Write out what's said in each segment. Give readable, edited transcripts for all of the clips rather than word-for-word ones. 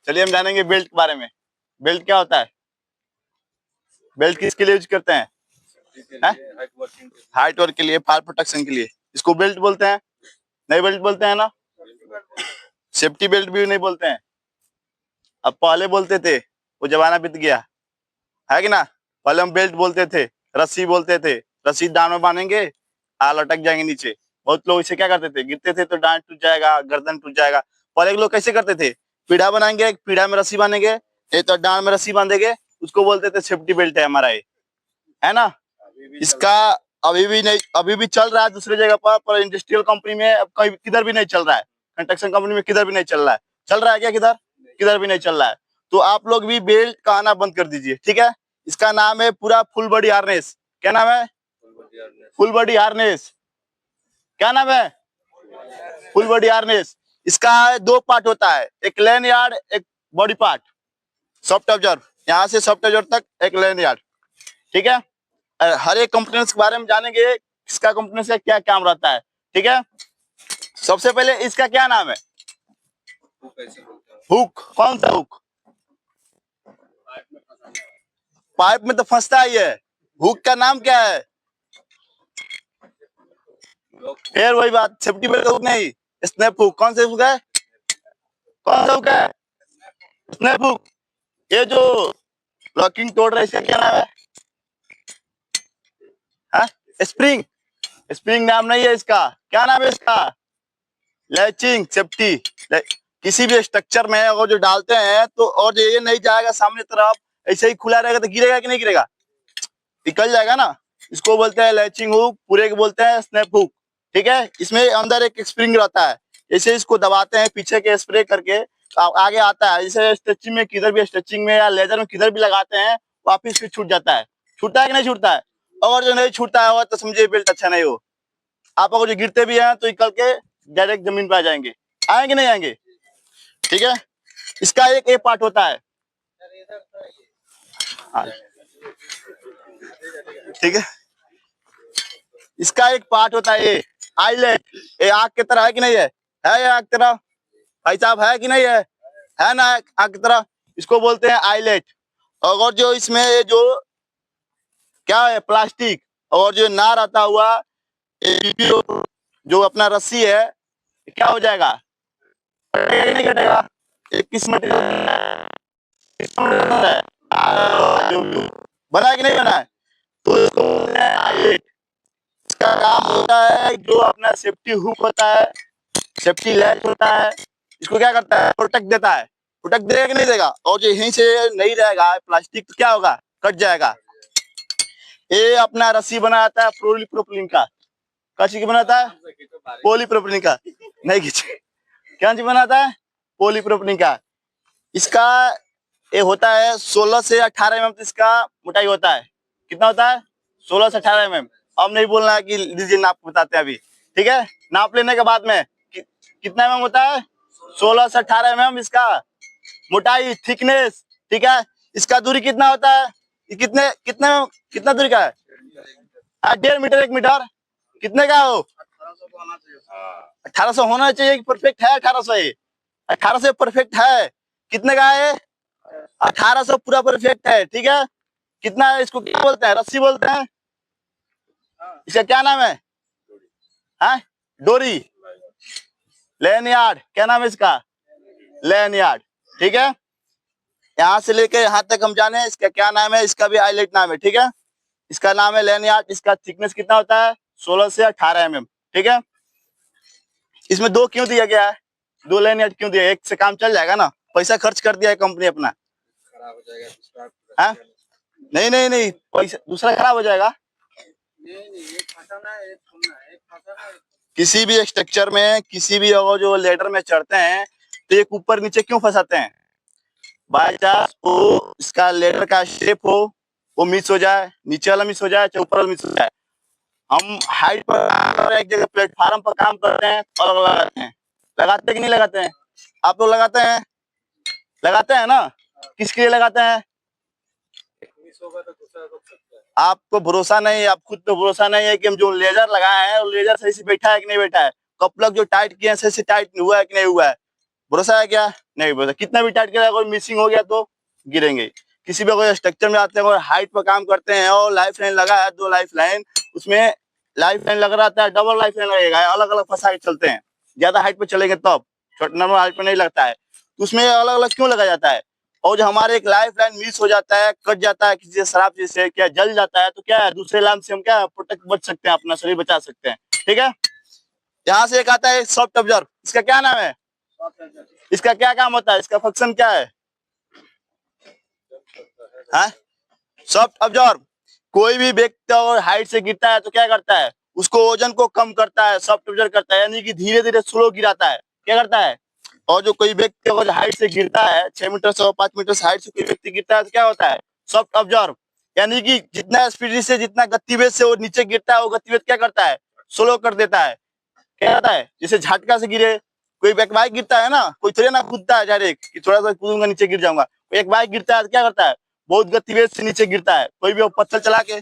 चलिए हम जानेंगे बेल्ट के बारे में। बेल्ट क्या होता है? बेल्ट किसके लिए यूज करते हैं? हाइट वर्क के लिए, फायर प्रोटेक्शन के लिए इसको बेल्ट बोलते हैं। नहीं बेल्ट बोलते हैं ना, सेफ्टी बेल्ट भी नहीं बोलते हैं। अब पहले बोलते थे, वो जमाना बीत गया है कि ना। पहले हम बेल्ट बोलते थे, रस्सी बोलते थे, रस्सी डांड में बांधेंगे, लटक जाएंगे नीचे। बहुत लोग इसे क्या करते थे, गिरते थे तो डांड टूट जाएगा, गर्दन टूट जाएगा। पहले के लोग कैसे करते थे, पीढ़ा बनाएंगे, पीढ़ा में रस्सी बांधेंगे, नहीं तो डांड में रस्सी बांधेंगे, उसको बोलते थे सेफ्टी बेल्ट है हमारा ये, है ना। इसका अभी भी नहीं, अभी भी चल रहा है दूसरी जगह पर इंडस्ट्रियल कंपनी में अब कहीं किधर भी नहीं चल रहा है। कंस्ट्रक्शन कंपनी में किधर भी नहीं चल रहा है। चल रहा है क्या किधर? किधर भी नहीं चल रहा है। तो आप लोग भी बेल्ट कहना बंद कर दीजिए, ठीक है। इसका नाम है पूरा फुल बॉडी हार्नेस। क्या नाम है? Full body harness. क्या नाम है? Full body harness. इसका दो पार्ट होता है, एक लैन यार्ड, एक बॉडी पार्ट। सॉफ्ट ऑब्जर्व, यहाँ से सॉफ्ट ऑब्जर्व तक एक लैन यार्ड, ठीक है। हर एक कंपोनेंट्स के बारे में जानेंगे, इसका कंपोनेंट्स का क्या काम रहता है, ठीक है। सबसे पहले इसका क्या नाम है? हुक। कौन सा हुक? पाइप में तो फंसता ही है। हुक का नाम क्या है? फिर वही बात, सेफ्टी बेल्ट का हुक नहीं, स्नैप हुक। कौन सा हुक है? कौन सा हुक है? Snap hook. ये जो लॉकिंग तोड़ रहा है, इसका क्या नाम है? हाँ? स्प्रिंग। स्प्रिंग नाम नहीं है इसका। क्या नाम है इसका? Latching safety. किसी भी स्ट्रक्चर में अगर जो डालते हैं तो, और ये नहीं जाएगा सामने तरफ, ऐसे ही खुला रहेगा तो गिरेगा कि नहीं गिरेगा? निकल जाएगा ना। इसको बोलते हैं लैचिंग हुक, पूरे को बोलते हैं स्नैप हुक, ठीक है। इसमें अंदर एक स्प्रिंग रहता है, ऐसे इसको दबाते हैं पीछे के स्प्रे करके, आगे आता है। जैसे स्टिचिंग में, किधर भी स्टिचिंग में या लेजर में किधर भी लगाते हैं, वापिस फिर छूट जाता है। छूटता है कि नहीं छूटता है? और जो नहीं छूटता है तो समझिए बेल्ट अच्छा नहीं हो। आप अगर जो गिरते भी हैं तो निकल के डायरेक्ट जमीन पर आ जाएंगे। आएंगे नहीं आएंगे? ठीक है। इसका एक ए पार्ट होता है, ठीक है। इसका एक पार्ट होता है ये आईलेट। ये आग की तरह है कि नहीं है? ये आग की तरह भाई साहब, है कि नहीं है? है ना आग की तरह। इसको बोलते हैं आईलेट। और जो इसमें जो क्या है, प्लास्टिक और जो नार आता हुआ, जो अपना रस्सी है, क्या हो जाएगा? नहीं कटेगा। किस मटेरियल बना है कि नहीं बना है? तो इसको बोलते हैं आईलेट। इसका काम होता है, जो अपना सेफ्टी हुक होता है, सेफ्टी लैच होता है, इसको क्या करता है, प्रोटेक्ट देता है। प्रोटेक्ट देगा कि नहीं देगा? और जो यहीं से नहीं रहेगा प्लास्टिक तो क्या होगा, कट जाएगा। ये अपना रस्सी बनाता है पॉलीप्रोपिलीन का। क्या चीज बनाता है? पॉलीप्रोपिलीन का। नहीं खींचे, क्या चीज बनाता है? पॉलीप्रोपिलीन का। इसका ये होता है 16 से 18 mm इसका मोटाई होता है। कितना होता है? 16 से 18 mm। अब नहीं बोलना है कि लीजिए नाप बताते हैं अभी, ठीक है। नाप लेने के बाद में कितना mm होता है? 16 से 18 mm इसका मोटाई, थिकनेस, ठीक है। इसका दूरी कितना होता है? कितने कितने कितना दूरी का है? 1.5 मीटर, 1 मीटर। कितने का हो? 1800 होना चाहिए। परफेक्ट है 1800। 1800 परफेक्ट है। कितने का है? 1800 पूरा परफेक्ट है, ठीक है। कितना है? इसको क्या बोलते हैं? रस्सी बोलते हैं। इसका क्या नाम है? हाँ? डोरी, लैनयार्ड। क्या नाम है इसका? लैनयार्ड, ठीक है। यहाँ से लेके यहाँ तक हम जाने इसका क्या नाम है। इसका भी आईलेट नाम है, ठीक है। इसका नाम है लैनयार्ड। इसका थिकनेस कितना होता है? 16 से 18 mm, ठीक है। इसमें दो क्यों दिया गया है? 2 लैनयार्ड क्यों दिया? एक से काम चल जाएगा ना, पैसा खर्च कर दिया है कंपनी अपना। खराब हो जाएगा। हाँ? नहीं नहीं नहीं, पैसा दूसरा खराब हो जाएगा। किसी भी स्ट्रक्चर में, किसी भी अगर जो लेडर में चढ़ते हैं तो एक ऊपर नीचे क्यों फंसाते हैं? बाय चांस वो इसका लेडर का शेप हो, वो मिस हो जाए, नीचे वाला मिस हो जाए, चाहे ऊपर वाला मिस हो जाए। हम हाइट पर एक जगह प्लेटफार्म पर काम करते हैं और लगाते हैं। लगाते कि नहीं लगाते हैं? आप लोग लगाते हैं? लगाते हैं ना। किसके लिए लगाते हैं? आपको भरोसा नहीं, आप खुद पे भरोसा नहीं है कि हम जो लेजर लगाए हैं वो लेजर सही से बैठा है कि नहीं बैठा है। कपलक जो टाइट किए हैं सही से टाइट हुआ है कि नहीं हुआ है। भरोसा है क्या? नहीं भरोसा। कितना भी टाइट करेगा, कोई मिसिंग हो गया तो गिरेंगे। किसी भी कोई स्ट्रक्चर में आते हैं और हाइट पर काम करते हैं और लाइफ लाइन लगा है, 2 लाइफ लाइन, उसमें लाइफ लाइन लग रहा था, डबल लाइफ लाइन लगेगा, अलग अलग फंसा के चलते हैं। ज्यादा हाइट पे चलेंगे तब, नॉर्मल हाइट पे नहीं लगता है। तो उसमें अलग अलग क्यों लगा जाता है? और जो हमारे एक लाइफ लाइन मिस हो जाता है, कट जाता है किसी से, शराब चीज से, क्या जल जाता है, तो क्या है, दूसरे लाइन से हम क्या प्रोटेक्ट बच सकते हैं, अपना शरीर बचा सकते हैं। ठीक है। यहाँ से एक आता है सॉफ्ट ऑब्जर्व, इसका क्या नाम है? इसका क्या काम होता है, इसका फंक्शन क्या है? सॉफ्ट ऑब्जर्व, कोई भी व्यक्ति अगर हाइट से गिरता है तो क्या करता है, उसको वजन को कम करता है, सॉफ्ट ऑब्जर्व करता है, यानी कि धीरे धीरे स्लो गिराता है। क्या करता है? और जो कोई व्यक्ति अगर हाइट से गिरता है, 6 मीटर से और 5 मीटर से हाइट से कोई व्यक्ति गिरता है तो क्या होता है, सॉफ्ट ऑब्जर्व, यानी कि जितना स्पीड से, जितना गतिवेग से वो नीचे गिरता है, वो गतिवेग क्या करता है, स्लो कर देता है। क्या होता है, जैसे झटका से गिरे, कोई एक बाइक गिरता है ना, कोई थोड़ी ना कूदता है डायरेक्ट कि थोड़ा सा कूदूंगा नीचे गिर जाऊंगा। एक बाइक गिरता है तो क्या करता है, बहुत गतिवेग से नीचे गिरता है, कोई भी पत्थर चला के।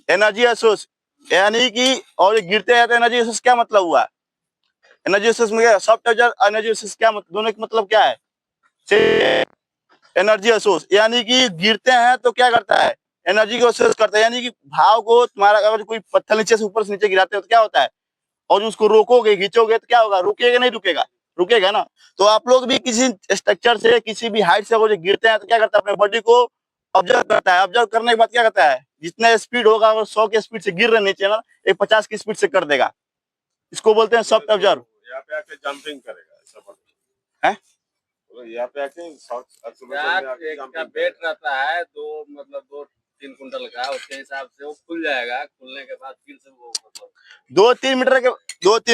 एनर्जी एसोस, यानी कि, और गिरते हैं तो एनर्जी एसोस क्या मतलब हुआ? एनर्जी एसोस में सॉफ्ट एनर्जी एसोस क्या मतलब, दोनों का मतलब क्या है? एनर्जी एसोस, यानी कि गिरते हैं तो क्या करता है, एनर्जी को एसोस करता है, यानी कि भाव को, तुम्हारा अगर कोई पत्थर नीचे से ऊपर से नीचे गिराते हो तो क्या होता है, और उसको रोकोगे, खींचोगे तो क्या होगा, रुकेगा नहीं, रुकेगा, रुकेगा ना। तो आप लोग भी किसी स्ट्रक्चर से, किसी भी हाइट से वो जो गिरते हैं तो क्या करता है, अपने बॉडी को ऑब्जर्व करता है। ऑब्जर्व करने के बाद क्या करता है, जितना स्पीड होगा, अगर 100 की स्पीड से गिर रहे नीचे ना, एक 50 की स्पीड से कर देगा। इसको बोलते हैं सॉफ्ट ऑब्जर्व। यहाँ पे आके जंपिंग करेगा, ऐसा है यहाँ पे आके का वेट रहता है, दो मतलब 2-3 कुंटल का, उसके हिसाब से वो खुल जाएगा। खुलने के बाद फिर से वो मतलब 2-3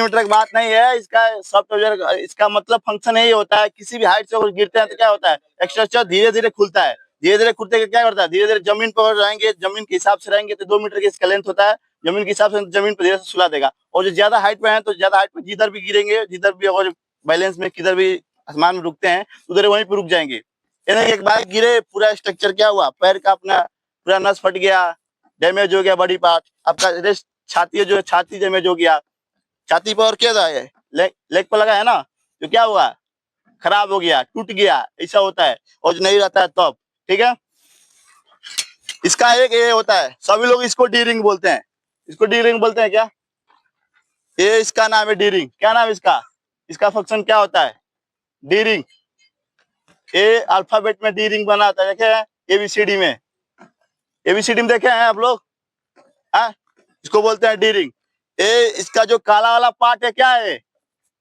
मीटर की बात नहीं है इसका। सॉफ्ट ऑब्जर्व, इसका मतलब फंक्शन यही होता है, किसी भी हाइट से अगर गिरते हैं तो क्या होता है, स्ट्रक्चर धीरे धीरे खुलता है। धीरे धीरे खुलते के क्या करता है, धीरे धीरे जमीन पर रहेंगे, जमीन के हिसाब से रहेंगे तो 2 मीटर की इसका लेंथ होता है, जमीन के हिसाब से जमीन पर धीरे से सुला देगा। और जो ज्यादा हाइट पे है तो ज्यादा हाइट पे जिधर भी गिरेंगे, जिधर भी अगर बैलेंस में किधर भी आसमान में रुकते हैं, उधर वहीं पे रुक जाएंगे। यानी एक बार गिरे, पूरा स्ट्रक्चर क्या हुआ, पैर का अपना पूरा नस फट गया, डैमेज हो गया बॉडी पार्ट आपका। रेस्ट छाती जो है, छाती डैमेज हो गया, छाती पर और क्या था, ये लेग पर लगा है ना, तो क्या हुआ, खराब हो गया, टूट गया, ऐसा होता है। और जो नहीं रहता है तब, ठीक है। इसका एक ये होता है, सभी लोग इसको डी रिंग बोलते हैं। इसको डी रिंग बोलते हैं क्या? ये इसका नाम है डी रिंग। क्या नाम है इसका? इसका फंक्शन क्या होता है, डी रिंग। ए अल्फाबेट में डी रिंग बना होता है, देखे हैं एबीसीडी में, एबीसीडी में देखे हैं आप लोग? हाँ, इसको बोलते हैं डी रिंग। ये इसका जो काला वाला पार्ट है क्या है,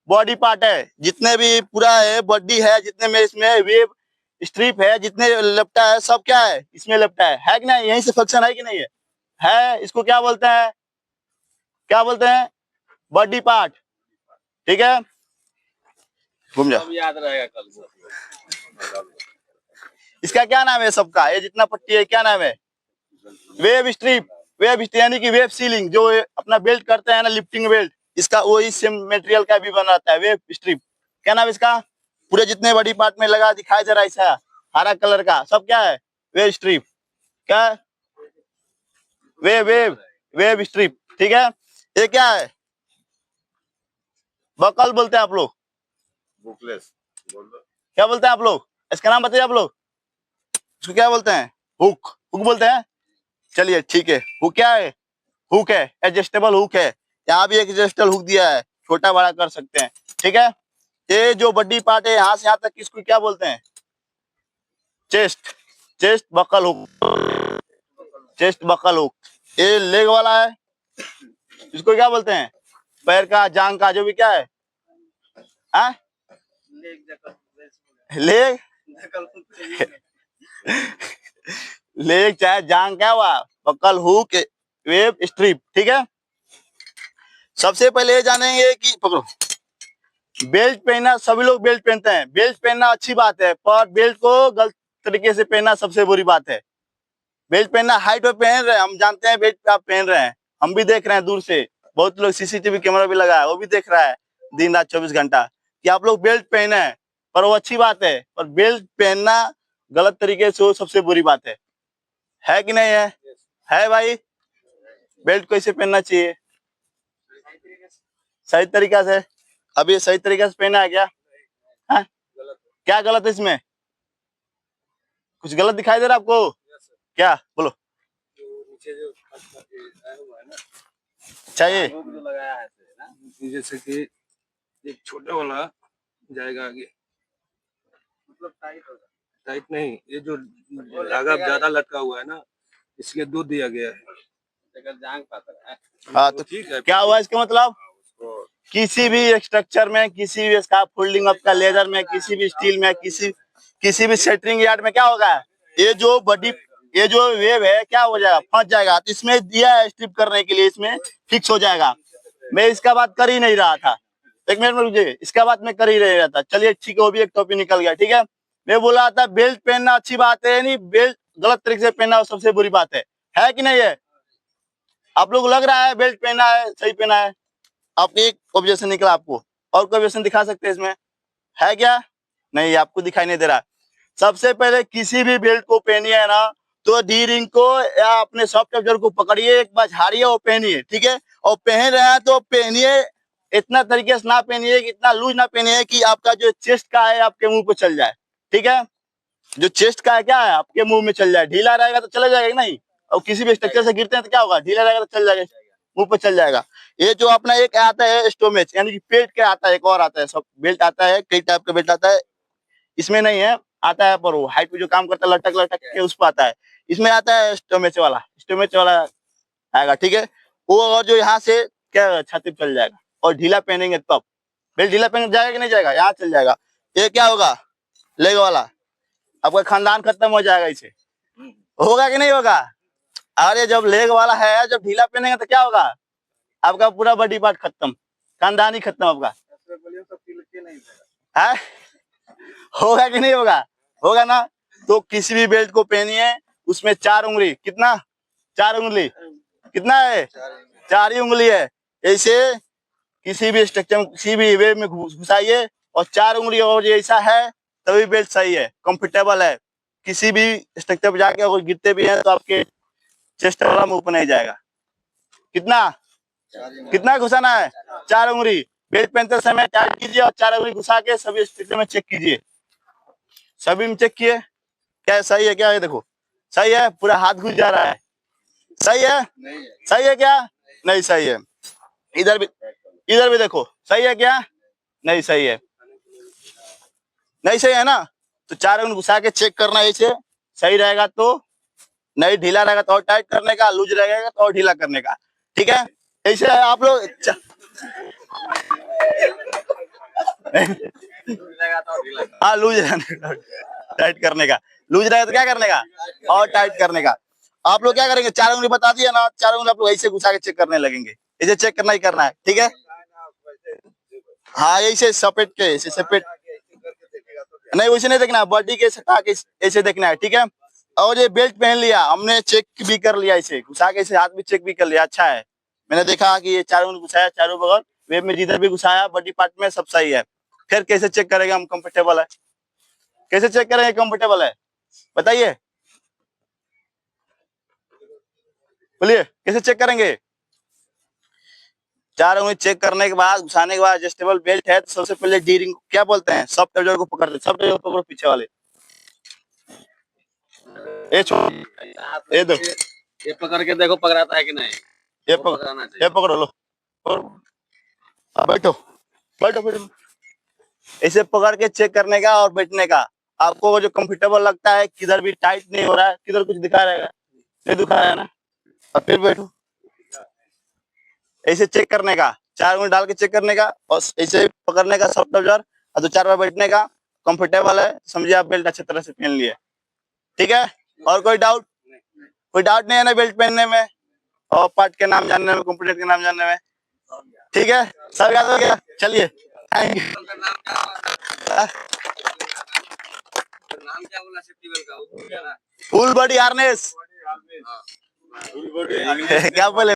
बॉडी पार्ट है। जितने भी पूरा है बॉडी है, जितने में इसमें वेब स्ट्रिप है, जितने लपटा है, सब क्या है, इसमें लपटा है कि नहीं? यहीं से फंक्शन है कि नहीं है? इसको क्या बोलते हैं, क्या बोलते हैं, बॉडी पार्ट। ठीक है, घूम जा। सब याद रहेगा कल से। इसका क्या नाम है सबका, ये जितना पट्टी है क्या नाम है? Web strip. वेब स्ट्रिप यानी कि वेब सीलिंग, जो अपना बेल्ट करते हैं ना, लिफ्टिंग बेल्ट, इसका वही सेम मटेरियल का भी बनाता है, वेब स्ट्रिप। क्या नाम इसका? पूरे जितने बॉडी पार्ट में लगा दिखाई दे रहा है ऐसा हरा कलर का, सब क्या है, वेब स्ट्रिप। क्या है? Web web web strip. ठीक है। ये क्या है, बकल बोलते हैं आप लोग। बुकलेस बोल दो। क्या बोलते हैं आप लोग, इसका नाम बताइए आप लोग। इसको क्या बोलते हैं, हुक। हुक बोलते हैं। चलिए ठीक है, हुक क्या है, हुक है, एडजस्टेबल हुक है। यहाँ भी एक एडजस्टेबल हुक दिया है, छोटा बड़ा कर सकते हैं। ठीक है। ये जो बॉडी पार्ट है यहाँ से यहाँ तक, इसको क्या बोलते हैं, chest. Chest buckle hook, chest buckle hook. ये लेग वाला है, इसको क्या बोलते हैं, पैर का, जांग का, जो भी क्या है, लेग, लेग चाहे जांग, क्या हुआ, बकल हुक, वेब स्ट्रिप। ठीक है। सबसे पहले ये जानेंगे कि, पकड़ो, बेल्ट पहनना, सभी लोग बेल्ट पहनते हैं। बेल्ट पहनना अच्छी बात है, पर बेल्ट को गलत तरीके से पहनना सबसे बुरी बात है। बेल्ट पहनना, हाइट पे पहन रहे हैं, हम जानते हैं बेल्ट आप पहन रहे हैं, हम भी देख रहे हैं दूर से, बहुत लोग सीसीटीवी कैमरा भी लगा है, वो भी देख रहा है दिन रात 24 घंटा कि आप लोग बेल्ट पहने हैं। पर वो अच्छी बात है, पर बेल्ट पहनना गलत तरीके से वो सबसे बुरी बात है कि नहीं है भाई? बेल्ट कैसे पहनना चाहिए, सही तरीका से। अब ये सही तरीके से पहना है क्या? हाँ? क्या गलत है इसमें? कुछ गलत दिखाई दे रहा है आपको? क्या बोलो? नीचे जो हुआ है ना, चाहिए जो लगाया है ना, जैसे कि एक छोटा वाला जाएगा आगे, मतलब टाइट होगा। टाइट नहीं, ये जो धागा ज्यादा लटका हुआ है ना, इसलिए 2 दिया गया है। अगर जांग पाता है हाँ, तो ठीक है। क्या हुआ इसका मतलब? उसको किसी भी स्ट्रक्चर में, किसी भी स्काफ फोल्डिंग अप का लेदर में, किसी भी स्टील में, किसी भी सेटरिंग यार्ड में क्या होगा? ये जो बॉडी, ये जो वेव है क्या हो जाएगा? फंस जाएगा। तो इसमें दिया है स्ट्रिप करने के लिए, इसमें फिक्स हो जाएगा। मैं इसका बात कर ही नहीं रहा था, एक मिनट में रुकिए, इसका बात मैं कर ही नहीं रहा था। चलिए ठीक है, वो भी एक टॉपिक निकल गया। ठीक है, मैं बोला था बेल्ट पहनना अच्छी बात है, नहीं बेल्ट गलत तरीके से पहनना वो सबसे बुरी बात है कि नहीं है? आप लोग लग रहा है बेल्ट पहना है, सही पहना है। आप एक ऑब्जेक्शन निकला आपको, और कोई ऑब्जेक्शन दिखा सकते हैं इसमें? है क्या? नहीं, आपको दिखाई नहीं दे रहा। सबसे पहले किसी भी बेल्ट को पहनिए है ना, तो डी रिंग को या अपने सॉफ्ट ऑब्जर्व को पकड़िए, एक बार झाड़िए और पहनिए। ठीक है, और पहन रहे हैं तो पहनिए इतना तरीके से ना पहनिए कि इतना लूज ना पहनिए कि आपका जो चेस्ट का है आपके मुंह पे चल जाए। ठीक है, जो चेस्ट का है क्या है आपके मुंह में चल जाए। ढीला रहेगा तो चला जाएगा नहीं, और किसी भी स्ट्रक्चर से गिरते हैं तो क्या होगा? ढीला रहेगा तो चल जाएगा, मुंह पे चल जाएगा। ये जो अपना एक आता है स्टोमेच, यानी कि पेट के आता है, एक और आता है, सब बेल्ट आता है, कई टाइप का बेल्ट आता है। इसमें नहीं है, आता है पर वो हाइट पे जो काम करता है लटक लटक के उस पर आता है। इसमें आता है स्टोमेच वाला आएगा। ठीक है, वो और जो यहाँ से क्या छाती पे चल जाएगा, और ढीला पहनेंगे तब। बेल्ट ढीला पहन जाएगा कि नहीं जाएगा? यहाँ चल जाएगा। ये क्या होगा? लेग वाला। आपका खानदान खत्म हो जाएगा इसे। होगा कि नहीं होगा? अरे जब लेग वाला है, जब ढीला पहनेंगे तो क्या होगा? आपका पूरा बॉडी पार्ट खत्म, खानदान ही खत्म आपका। है? होगा कि नहीं होगा? होगा ना। तो किसी भी बेल्ट को पहनिए, उसमें 4 उंगली, कितना? 4 उंगली कितना है? 4 ही उंगली है। ऐसे किसी भी स्ट्रक्चर में, किसी भी वेव में घुसाइए, और 4 उंगली और ऐसा है तभी बेल्ट सही है, कंफर्टेबल है। किसी भी स्ट्रक्चर पर जाके अगर गिरते भी हैं तो आपके चेस्ट वाला मुंह पर नहीं जाएगा। कितना घुसाना है? 4 उंगली। बेल्ट पहनते समय टाइट कीजिए और 4 उंगली घुसा के सभी स्ट्रक्चर में चेक कीजिए। सभी में चेक किए क्या सही है? क्या है? देखो सही है, पूरा हाथ घुस जा रहा है। सही है? सही है क्या? नहीं सही है। इधर भी देखो, सही है क्या? नहीं सही है। नहीं सही है ना। तो 4 उंगली घुसा के चेक करना, ऐसे सही रहेगा तो नहीं, ढीला रहेगा तो और टाइट करने का, लूज रहेगा तो और ढीला करने का। ठीक है, ऐसे आप लोग हाँ, लूज टाइट करने का, लूज रहेगा तो क्या करने का? और टाइट करने का। आप लोग क्या करेंगे? 4 उंगली बता दिया ना, 4 उंगली आप लोग ऐसे घुसा के चेक करने लगेंगे। ऐसे चेक करना ही करना है। ठीक है, हाँ ऐसे सपेट के, ऐसे सपेट नहीं, वैसे नहीं देखना, बॉडी के सटा के ऐसे देखना है। ठीक है, और ये बेल्ट पहन लिया हमने, चेक भी कर लिया, इसे घुसा के ऐसे हाथ भी चेक भी कर लिया। अच्छा है, मैंने देखा कि ये 4 उंगली घुसाया, चारों बगल वेब में जिधर भी घुसाया बॉडी पार्ट में सब सही है। फिर कैसे चेक करेंगे हम कंफर्टेबल है? कैसे चेक करेंगे कंफर्टेबल है? बताइए, बोलिए कैसे चेक करेंगे? 4 उंगली चेक करने के बाद, घुसाने के बाद एडजस्टेबल बेल्ट है तो सबसे पहले डी रिंग क्या बोलते हैं, सॉफ्ट ऑब्जर्व को पकड़ते हैं। सॉफ्ट ऑब्जर्व पकड़ो, पीछे वाले ये दो, ये पकड़ के देखो पकड़ाता है कि नहीं। ये वो पकड़ाना चाहिए। ये पकड़ो, लो बैठो बैठो बैठो। ऐसे पकड़ के चेक करने का और बैठने का। आपको जो कंफर्टेबल लगता है, किधर भी टाइट नहीं हो रहा है, किधर कुछ दिखा रहेगा, नहीं दिखा रहा है ना, और फिर बैठो। ऐसे चेक करने का, 4 उंगली डाल के चेक करने का, और ऐसे पकड़ने का सॉफ्ट ऑब्जर्व, और 2-4 बार बैठने का। कंफर्टेबल है, समझिए आप बेल्ट अच्छी तरह से पहन लिए। ठीक है, और कोई डाउट? कोई डाउट नहीं है ना बेल्ट पहनने में और पार्ट के नाम जानने में, कंपोनेंट के नाम जानने में? ठीक है, सब याद हो गया। चलिए, थैंक यू। नाम क्या बोला सेफ्टी बेल्ट का? फुल बॉडी हार्नेस क्या बोले?